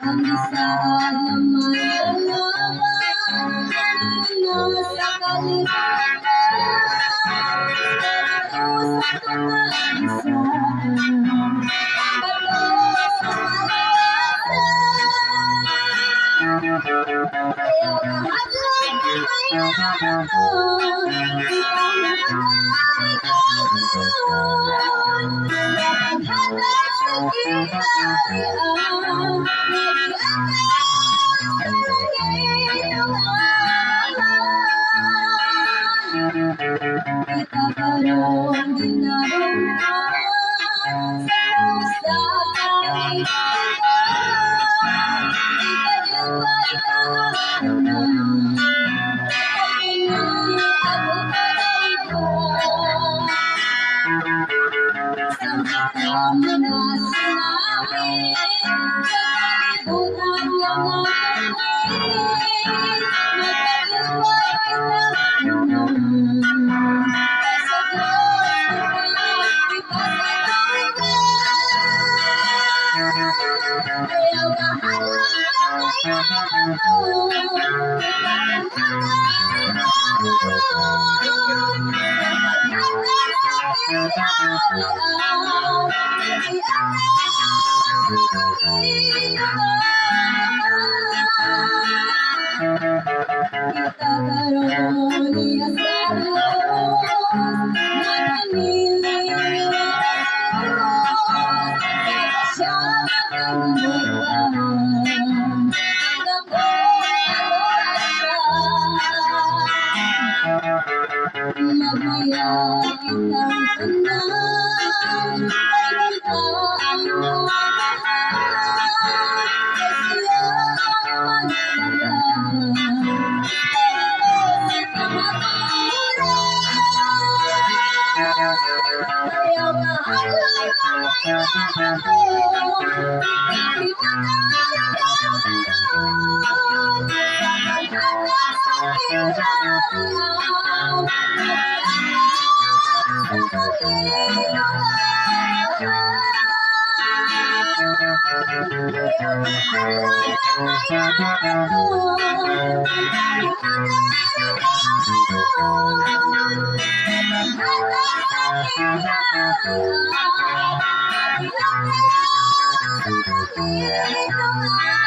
Ang isaan na may alaman na sa kalimutan pero sa tunay-isaan bago sa malasan ayaw kahadlok may naman ikaw na ay kakaroon dapat hanap sa kinarian kita karong ginarungan sa kahihiyan ikadaway kaakunan ako karong sa mga na sinabi kalibutan lang ang magkaliway kita sa Diyos ayaw kahadlok may kita karoon niya sa Diyos mananiliw siya magkalimutan hanggang mamaya kitang tandaan ay kita ang mga kasi ang magdadaan sa kamaturan ayaw kahadlok may nakakot hindi mo kalimutan dapat hanap sa kinarian Ayaw